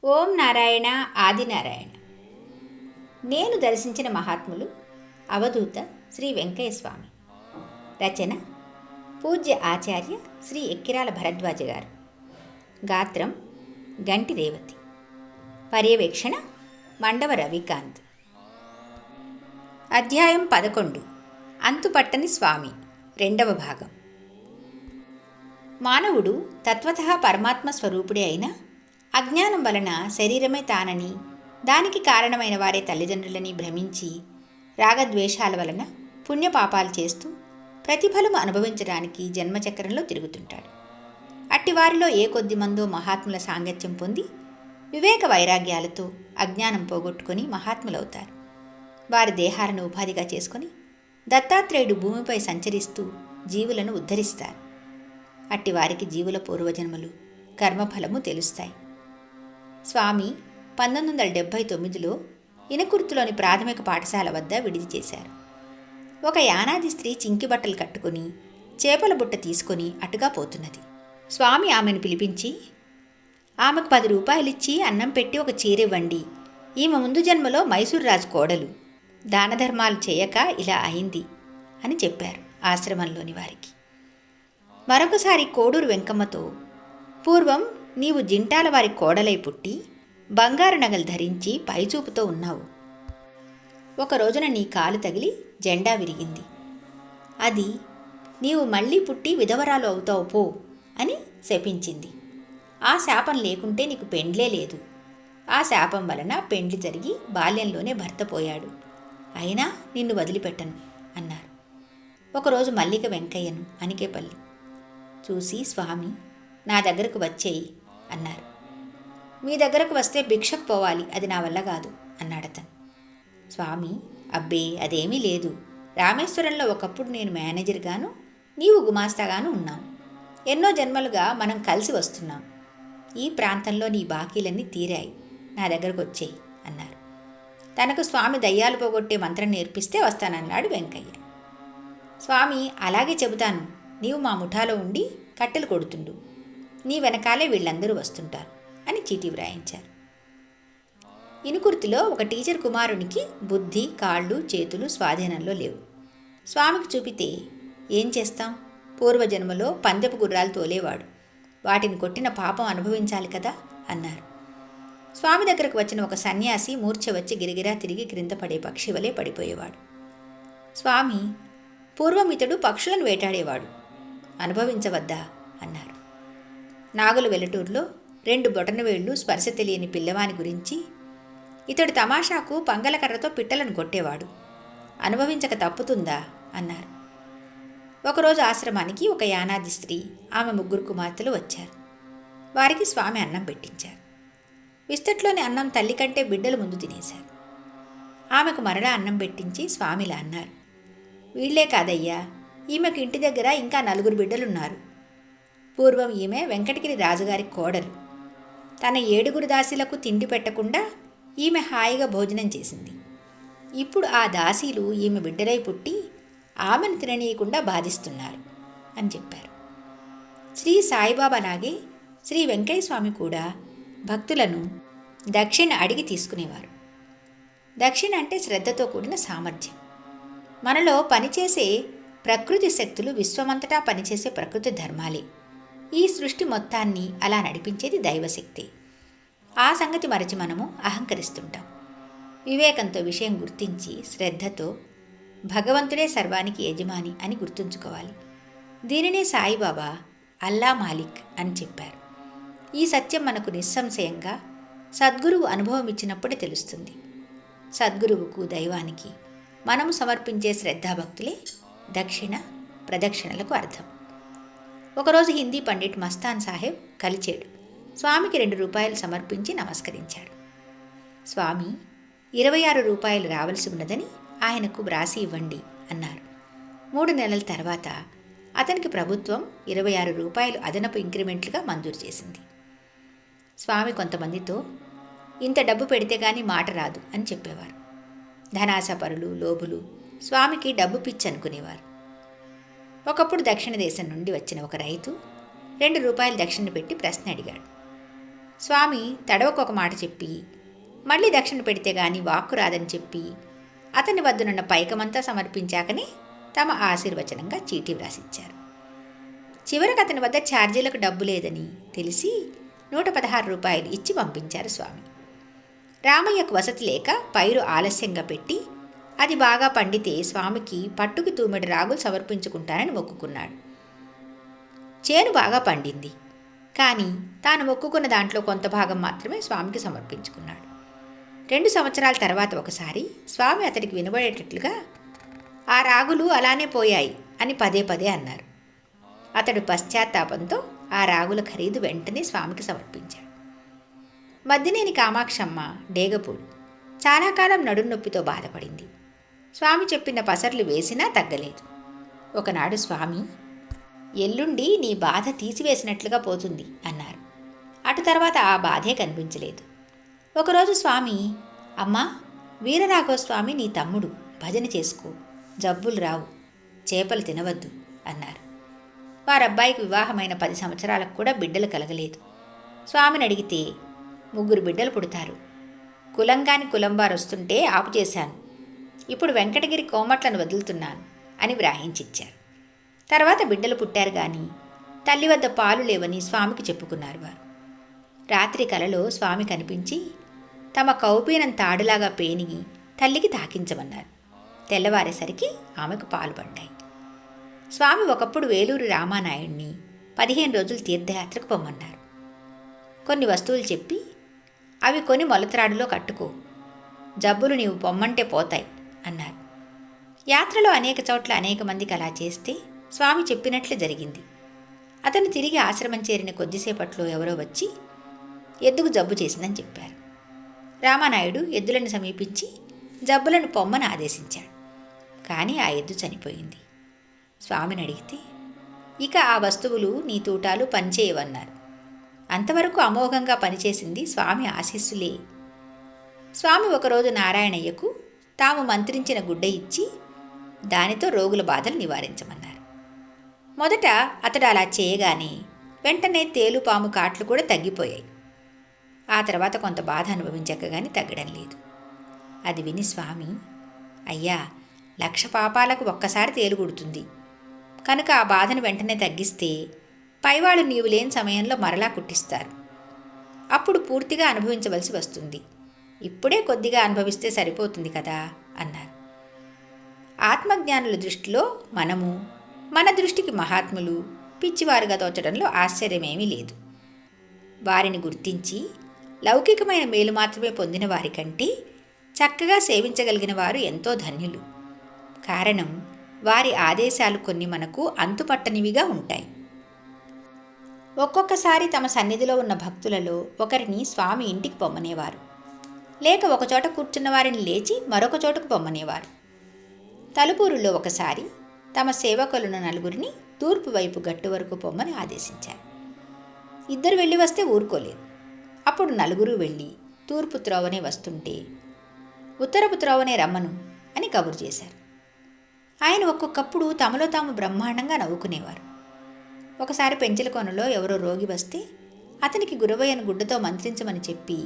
ఓం నారాయణ ఆదినారాయణ. నేను దర్శించిన మహాత్ములు అవధూత శ్రీ వెంకయ్య స్వామి. రచన పూజ్య ఆచార్య శ్రీ ఎక్కిరాల భరద్వాజ గారు. గాత్రం గంటి రేవతి. పర్యవేక్షణ మండవ రవికాంత్. అధ్యాయం 11. అంతుపట్టని స్వామి. 2వ భాగం. మానవుడు తత్వతః పరమాత్మ స్వరూపుడే అయిన అజ్ఞానం వలన శరీరమే తానని, దానికి కారణమైన వారే తల్లిదండ్రులని భ్రమించి రాగద్వేషాల వలన పుణ్యపాపాలు చేస్తూ ప్రతిఫలము అనుభవించడానికి జన్మచక్రంలో తిరుగుతుంటాడు. అట్టివారిలో ఏ కొద్ది మందో మహాత్ముల సాంగత్యం పొంది వివేక వైరాగ్యాలతో అజ్ఞానం పోగొట్టుకొని మహాత్ములవుతారు. వారి దేహాలను ఉపాధిగా చేసుకొని దత్తాత్రేయుడు భూమిపై సంచరిస్తూ జీవులను ఉద్ధరిస్తారు. అట్టివారికి జీవుల పూర్వజన్మలు కర్మఫలము తెలుస్తాయి. స్వామి 1979లో ఇనకుర్తిలోని ప్రాథమిక పాఠశాల వద్ద విడిది చేశారు. ఒక యానాది స్త్రీ చింకి బట్టలు కట్టుకుని చేపల బుట్ట తీసుకొని అటుగా పోతున్నది. స్వామి ఆమెను పిలిపించి, ఆమెకు 10 రూపాయలిచ్చి అన్నం పెట్టి ఒక చీర ఇవ్వండి. ఈమె ముందు జన్మలో మైసూరు రాజు కోడలు, దానధర్మాలు చేయక ఇలా అయింది అని చెప్పారు ఆశ్రమంలోని వారికి. మరొకసారి కోడూరు వెంకమ్మతో, పూర్వం నీవు జింటాల వారి కోడలై పుట్టి బంగారు నగలు ధరించి పైచూపుతో ఉన్నావు. ఒక రోజున నీ కాలు తగిలి జెండా విరిగింది. అది నీవు మళ్ళీ పుట్టి విధవరాలు అవుతావు పో అని శపించింది. ఆ శాపం లేకుంటే నీకు పెండ్లే లేదు. ఆ శాపం వలన పెండ్లి జరిగి బాల్యంలోనే భర్త పోయాడు. అయినా నిన్ను వదిలిపెట్టను అన్నారు. ఒకరోజు మల్లిక వెంకయ్యను అనికేపల్లి చూసి, స్వామి నా దగ్గరకు వచ్చేయి అన్నారు. మీ దగ్గరకు వస్తే భిక్షకు పోవాలి, అది నా వల్ల కాదు అన్నాడతను. స్వామి, అబ్బే అదేమీ లేదు. రామేశ్వరంలో ఒకప్పుడు నేను మేనేజర్గాను, నీవు గుమాస్తాగాను ఉన్నాం. ఎన్నో జన్మలుగా మనం కలిసి వస్తున్నాం. ఈ ప్రాంతంలో నీ బాకీలన్నీ తీరాయి, నా దగ్గరకు వచ్చేయి అన్నారు. తనకు స్వామి దయ్యాలు పోగొట్టే మంత్రం నేర్పిస్తే వస్తానన్నాడు వెంకయ్య. స్వామి, అలాగే చెబుతాను, నీవు మా ముఠాలో ఉండి కట్టెలు కొడుతుండు, నీ వెనకాలే వీళ్ళందరూ వస్తుంటారు అని చీటీ వ్రాయించారు. ఇనుకుర్తిలో ఒక టీచర్ కుమారునికి బుద్ధి, కాళ్ళు, చేతులు స్వాధీనంలో లేవు. స్వామికి చూపితే ఏం చేస్తాం? పూర్వజన్మలో పందెపు గుర్రాలు తోలేవాడు, వాటిని కొట్టిన పాపం అనుభవించాలి కదా అన్నారు. స్వామి దగ్గరకు వచ్చిన ఒక సన్యాసి మూర్ఛ వచ్చి గిరిగిరా తిరిగి క్రింద పడే పక్షి వలె పడిపోయేవాడు. స్వామి, పూర్వం ఇతడు పక్షులను వేటాడేవాడు, అనుభవించవద్దా అన్నారు. నాగుల వెల్లటూరులో 2 బొటనవేళ్లు స్పర్శ తెలియని పిల్లవాని గురించి, ఇతడు తమాషాకు పంగలకర్రతో పిట్టలను కొట్టేవాడు, అనుభవించక తప్పుతుందా అన్నారు. ఒకరోజు ఆశ్రమానికి ఒక యానాది స్త్రీ, ఆమె 3 కుమార్తెలు వచ్చారు. వారికి స్వామి అన్నం పెట్టించారు. విస్తట్లోని అన్నం తల్లి కంటే బిడ్డలు ముందు తినేశారు. ఆమెకు మరలా అన్నం పెట్టించి స్వామిలా అన్నారు, వీళ్లే కాదయ్యా, ఈమెకు ఇంటి దగ్గర ఇంకా 4 బిడ్డలున్నారు. పూర్వం ఈమె వెంకటగిరి రాజుగారి కోడలు. తన 7 దాసీలకు తిండి పెట్టకుండా ఈమె హాయిగా భోజనం చేసింది. ఇప్పుడు ఆ దాసీలు ఈమె బిడ్డలై పుట్టి ఆమెను తిననీయకుండా బాధిస్తున్నారు అని చెప్పారు. శ్రీ సాయిబాబాలాగే శ్రీ వెంకయ్య స్వామి కూడా భక్తులను దక్షిణ అడిగి తీసుకునేవారు. దక్షిణ అంటే శ్రద్ధతో కూడిన సామర్థ్యం. మనలో పనిచేసే ప్రకృతి శక్తులు విశ్వమంతటా పనిచేసే ప్రకృతి ధర్మాలే. ఈ సృష్టి మొత్తాన్ని అలా నడిపించేది దైవశక్తి. ఆ సంగతి మరచి మనము అహంకరిస్తుంటాం. వివేకంతో విషయం గుర్తించి శ్రద్ధతో భగవంతుడే సర్వానికి యజమాని అని గుర్తుంచుకోవాలి. దీనినే సాయిబాబా అల్లా మాలిక్ అని చెప్పారు. ఈ సత్యం మనకు నిస్సంశయంగా సద్గురువు అనుభవం ఇచ్చినప్పుడే తెలుస్తుంది. సద్గురువుకు, దైవానికి మనము సమర్పించే శ్రద్ధాభక్తులే దక్షిణ, ప్రదక్షిణలకు అర్థం. ఒకరోజు హిందీ పండిట్ మస్తాన్ సాహెబ్ కలిచాడు. స్వామికి 2 రూపాయలు సమర్పించి నమస్కరించాడు. స్వామి, 26 రూపాయలు రావలసి ఉన్నదని ఆయనకు వ్రాసి ఇవ్వండి అన్నారు. 3 నెలల తర్వాత అతనికి ప్రభుత్వం 26 రూపాయలు అదనపు ఇంక్రిమెంట్లుగా మంజూరు చేసింది. స్వామి కొంతమందితో, ఇంత డబ్బు పెడితే గానీ మాట రాదు అని చెప్పేవారు. ధనాశపరులు, లోబులు స్వామికి డబ్బు పిచ్చి అనుకునేవారు. ఒకప్పుడు దక్షిణ దేశం నుండి వచ్చిన ఒక రైతు 2 రూపాయలు దక్షిణ పెట్టి ప్రశ్న అడిగాడు. స్వామి తడవకొక మాట చెప్పి మళ్ళీ దక్షిణ పెడితే గాని వాక్కు రాదని చెప్పి అతని వద్దనున్న పైకమంతా సమర్పించాకనే తమ ఆశీర్వచనంగా చీటీ వ్రాసిచ్చారు. చివరికి అతని వద్ద ఛార్జీలకు డబ్బు లేదని తెలిసి 116 రూపాయలు ఇచ్చి పంపించారు స్వామి. రామయ్యకు వసతి లేక పైరు ఆలస్యంగా పెట్టి అది బాగా పండితే స్వామికి పట్టుకి తూమెడు రాగులు సమర్పించుకుంటానని మొక్కుకున్నాడు. చేను బాగా పండింది, కానీ తాను మొక్కుకున్న దాంట్లో కొంత భాగం మాత్రమే స్వామికి సమర్పించుకున్నాడు. 2 సంవత్సరాల తర్వాత ఒకసారి స్వామి అతడికి వినబడేటట్లుగా ఆ రాగులు అలానే పోయాయి అని పదే పదే అన్నారు. అతడు పశ్చాత్తాపంతో ఆ రాగుల ఖరీదు వెంటనే స్వామికి సమర్పించాడు. మద్దినేని కామాక్షమ్మ డేగపూడి చాలా కాలం నడున్నొప్పితో బాధపడింది. స్వామి చెప్పిన పసర్లు వేసినా తగ్గలేదు. ఒకనాడు స్వామి, ఎల్లుండి నీ బాధ తీసివేసినట్లుగా పోతుంది అన్నారు. అటు తర్వాత ఆ బాధే కనిపించలేదు. ఒకరోజు స్వామి, అమ్మా, వీరరాఘవస్వామి నీ తమ్ముడు, భజన చేసుకో, జబ్బులు రావు, చేపలు తినవద్దు అన్నారు. వారబ్బాయికి వివాహమైన 10 సంవత్సరాలకు కూడా బిడ్డలు కలగలేదు. స్వామిని అడిగితే 3 బిడ్డలు పుడతారు, కులంగాని కులంబారు వస్తుంటే ఆపు చేశాను, ఇప్పుడు వెంకటగిరి కోమట్లను వదులుతున్నాను అని వ్రాయించిచ్చారు. తర్వాత బిడ్డలు పుట్టారు గాని తల్లి వద్ద పాలు లేవని స్వామికి చెప్పుకున్నారు వారు. రాత్రి కలలో స్వామి కనిపించి తమ కౌపీనం తాడులాగా పేనిగి తల్లికి తాకించమన్నారు. తెల్లవారేసరికి ఆమెకు పాలు పడ్డాయి. స్వామి ఒకప్పుడు వేలూరి రామానాయుడిని 15 రోజులు తీర్థయాత్రకు పొమ్మన్నారు. కొన్ని వస్తువులు చెప్పి అవి కొని మొలత్రాడులో కట్టుకో, జబ్బులు నీవు పొమ్మంటే పోతాయి అన్నారు. యాత్రలో అనేక చోట్ల అనేక మందికి అలా చేస్తే స్వామి చెప్పినట్లే జరిగింది. అతను తిరిగి ఆశ్రమం చేరిన కొద్దిసేపట్లో ఎవరో వచ్చి ఎద్దుకు జబ్బు చేసిందని చెప్పారు. రామానాయుడు ఎద్దులను సమీపించి జబ్బులను పొమ్మని ఆదేశించాడు. కానీ ఆ ఎద్దు చనిపోయింది. స్వామిని అడిగితే ఇక ఆ వస్తువులు నీ తూటాలు పనిచేయవన్నారు. అంతవరకు అమోఘంగా పనిచేసింది స్వామి ఆశీస్సులే. స్వామి ఒకరోజు నారాయణయ్యకు తాము మంత్రించిన గుడ్డ ఇచ్చి దానితో రోగుల బాధలు నివారించమన్నారు. మొదట అతడు అలా చేయగానే వెంటనే తేలుపాము కాట్లు కూడా తగ్గిపోయాయి. ఆ తర్వాత కొంత బాధ అనుభవించక కానీ తగ్గడం లేదు. అది విని స్వామి, అయ్యా, 1,00,000 పాపాలకు ఒక్కసారి తేలుగుడుతుంది కనుక ఆ బాధను వెంటనే తగ్గిస్తే పైవాళ్ళు నీవు లేని సమయంలో మరలా కుట్టిస్తారు. అప్పుడు పూర్తిగా అనుభవించవలసి వస్తుంది. ఇప్పుడే కొద్దిగా అనుభవిస్తే సరిపోతుంది కదా అన్నారు. ఆత్మజ్ఞానుల దృష్టిలో మనము, మన దృష్టికి మహాత్ములు పిచ్చివారుగా తోచడంలో ఆశ్చర్యమేమీ లేదు. వారిని గుర్తించి లౌకికమైన మేలు మాత్రమే పొందిన వారికంటే చక్కగా సేవించగలిగిన వారు ఎంతో ధన్యులు. కారణం, వారి ఆదేశాలు కొన్ని మనకు అంతుపట్టనివిగా ఉంటాయి. ఒక్కొక్కసారి తమ సన్నిధిలో ఉన్న భక్తులలో ఒకరిని స్వామి ఇంటికి పొమ్మనేవారు, లేక ఒకచోట కూర్చున్న వారిని లేచి మరొక చోటకు పొమ్మనేవారు. తలుపూరులో ఒకసారి తమ సేవకులను 4 తూర్పు వైపు గట్టు వరకు పొమ్మని ఆదేశించారు. 2 వెళ్ళి వస్తే ఊరుకోలేదు. అప్పుడు 4 వెళ్ళి తూర్పు త్రోవనే వస్తుంటే ఉత్తరపు త్రోవనే రమ్మను అని కబురు చేశారు. ఆయన ఒక్కొక్కప్పుడు తమలో తాము బ్రహ్మాండంగా నవ్వుకునేవారు. ఒకసారి పెంచలకోనలో ఎవరో రోగి వస్తే అతనికి గురవయ్యను గుడ్డతో మంత్రించమని చెప్పి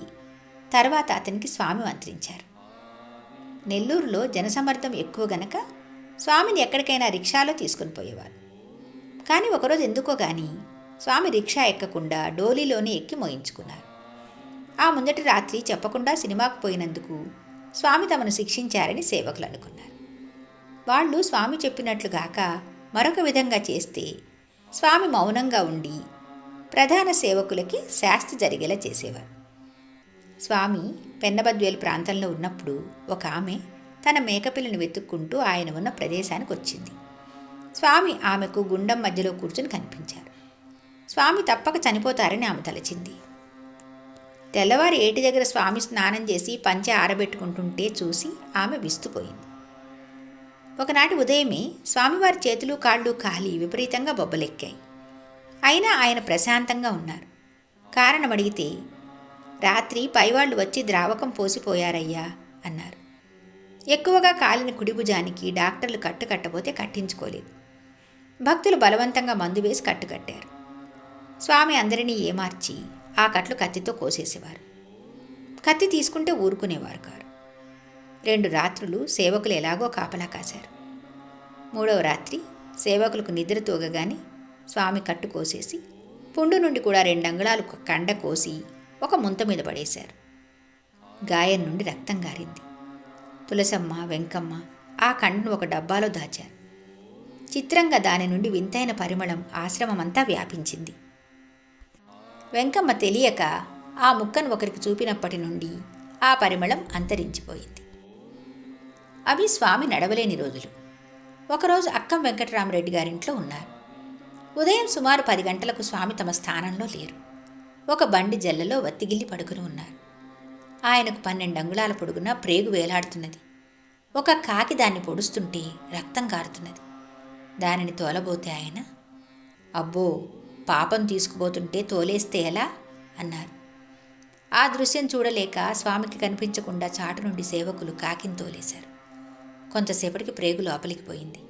తర్వాత అతనికి స్వామి మంత్రించారు. నెల్లూరులో జనసమర్థం ఎక్కువ గనక స్వామిని ఎక్కడికైనా రిక్షాలో తీసుకుని పోయేవారు. కానీ ఒకరోజు ఎందుకో గాని స్వామి రిక్షా ఎక్కకుండా డోలీలోనే ఎక్కి మోయించుకున్నారు. ఆ ముందటి రాత్రి చెప్పకుండా సినిమాకు పోయినందుకు స్వామి తమను శిక్షించారని సేవకులు అనుకున్నారు. వాళ్ళు స్వామి చెప్పినట్లుగాక మరొక విధంగా చేస్తే స్వామి మౌనంగా ఉండి ప్రధాన సేవకులకి శాస్తి జరిగేలా చేసేవారు. స్వామి పెన్నబద్వేలు ప్రాంతంలో ఉన్నప్పుడు ఒక ఆమె తన మేకపిల్లను వెతుక్కుంటూ ఆయన ఉన్న ప్రదేశానికి వచ్చింది. స్వామి ఆమెకు గుండం మధ్యలో కూర్చుని కనిపించారు. స్వామి తప్పక చనిపోతారని ఆమె తలచింది. తెల్లవారి ఏటి దగ్గర స్వామి స్నానం చేసి పంచె ఆరబెట్టుకుంటుంటే చూసి ఆమె విస్తుపోయింది. ఒకనాటి ఉదయమే స్వామివారి చేతులు కాళ్ళు కాలి విపరీతంగా బొబ్బలెక్కాయి. అయినా ఆయన ప్రశాంతంగా ఉన్నారు. కారణం అడిగితే, రాత్రి పైవాళ్లు వచ్చి ద్రావకం పోసిపోయారయ్యా అన్నారు. ఎక్కువగా కాలిన కుడిభుజానికి డాక్టర్లు కట్టబోతే కట్టించుకోలేదు. భక్తులు బలవంతంగా మందు వేసి కట్టుకట్టారు. స్వామి అందరినీ ఏమార్చి ఆ కట్లు కత్తితో కోసేసేవారు. కత్తి తీసుకుంటే ఊరుకునేవారు కారు. 2 రాత్రులు సేవకులు ఎలాగో కాపలా కాశారు. 3వ రాత్రి సేవకులకు నిద్ర తూగగానే స్వామి కట్టు కోసేసి పుండు నుండి కూడా 2 అంగుళాలు కండ కోసి ఒక ముంత మీద పడేశారు. గాయం నుండి రక్తం గారింది. తులసమ్మ, వెంకమ్మ ఆ కండను ఒక డబ్బాలో దాచారు. చిత్రంగా దాని నుండి వింతైన పరిమళం ఆశ్రమమంతా వ్యాపించింది. వెంకమ్మ తెలియక ఆ ముక్కను ఒకరికి చూపినప్పటి నుండి ఆ పరిమళం అంతరించిపోయింది. అవి స్వామి నడవలేని రోజులు. ఒకరోజు అక్కం వెంకటరామరెడ్డి గారింట్లో ఉన్నారు. ఉదయం సుమారు 10 గంటలకు స్వామి తమ స్థానంలో లేరు. ఒక బండి జల్లలో వత్తిగిల్లి పడుకుని ఉన్నారు. ఆయనకు 12 అంగుళాల పొడుగున ప్రేగు వేలాడుతున్నది. ఒక కాకి దాన్ని పొడుస్తుంటే రక్తం కారుతున్నది. దానిని తోలబోతే ఆయన, అబ్బో, పాపం తీసుకుపోతుంటే తోలేస్తే ఎలా అన్నారు. ఆ దృశ్యం చూడలేక స్వామికి కనిపించకుండా చాటు నుండి సేవకులు కాకిని తోలేశారు. కొంతసేపటికి ప్రేగు లోపలికి పోయింది.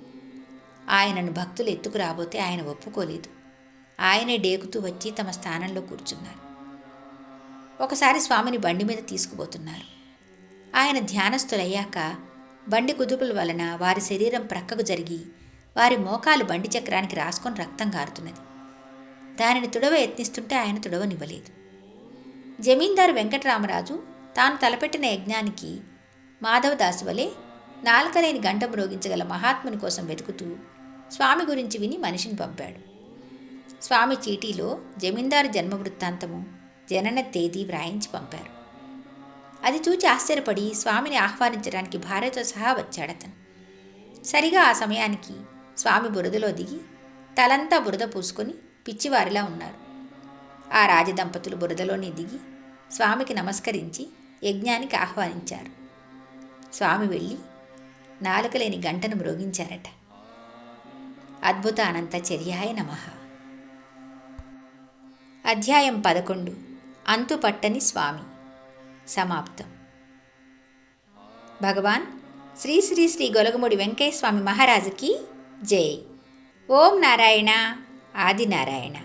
ఆయనను భక్తులు ఎత్తుకురాబోతే ఆయన ఒప్పుకోలేదు. ఆయనే డేకుతూ వచ్చి తమ స్థానంలో కూర్చున్నారు. ఒకసారి స్వామిని బండి మీద తీసుకుపోతున్నారు. ఆయన ధ్యానస్థులయ్యాక బండి కుదుపుల వలన వారి శరీరం ప్రక్కకు జరిగి వారి మోకాలు బండి చక్రానికి రాసుకొని రక్తం కారుతున్నది. దానిని తుడవ యత్నిస్తుంటే ఆయన తుడవనివ్వలేదు. జమీందారు వెంకటరామరాజు తాను తలపెట్టిన యజ్ఞానికి మాధవదాసు వలె నాలుకలేని గంట మ్రోగించగల మహాత్ముని కోసం వెతుకుతూ స్వామి గురించి విని మనిషిని పంపాడు. స్వామి చీటీలో జమీందారు జన్మ వృత్తాంతము, జనన తేదీ వ్రాయించి పంపారు. అది చూచి ఆశ్చర్యపడి స్వామిని ఆహ్వానించడానికి భార్యతో సహా వచ్చాడతను. సరిగా ఆ సమయానికి స్వామి బురదలో దిగి తలంతా బురద పూసుకొని పిచ్చివారిలా ఉన్నారు. ఆ రాజదంపతులు బురదలోనే దిగి స్వామికి నమస్కరించి యజ్ఞానికి ఆహ్వానించారు. స్వామి వెళ్ళి నాలుకలేని గంటను మ్రోగించారట. అద్భుత అనంత చర్యాయ నమః. అధ్యాయం 11. అంతుపట్టని స్వామి. సమాప్తం. భగవాన్ శ్రీ శ్రీ శ్రీ గొలగముడి వెంకయ్య స్వామి మహారాజుకి జై. ఓం నారాయణ ఆదినారాయణ.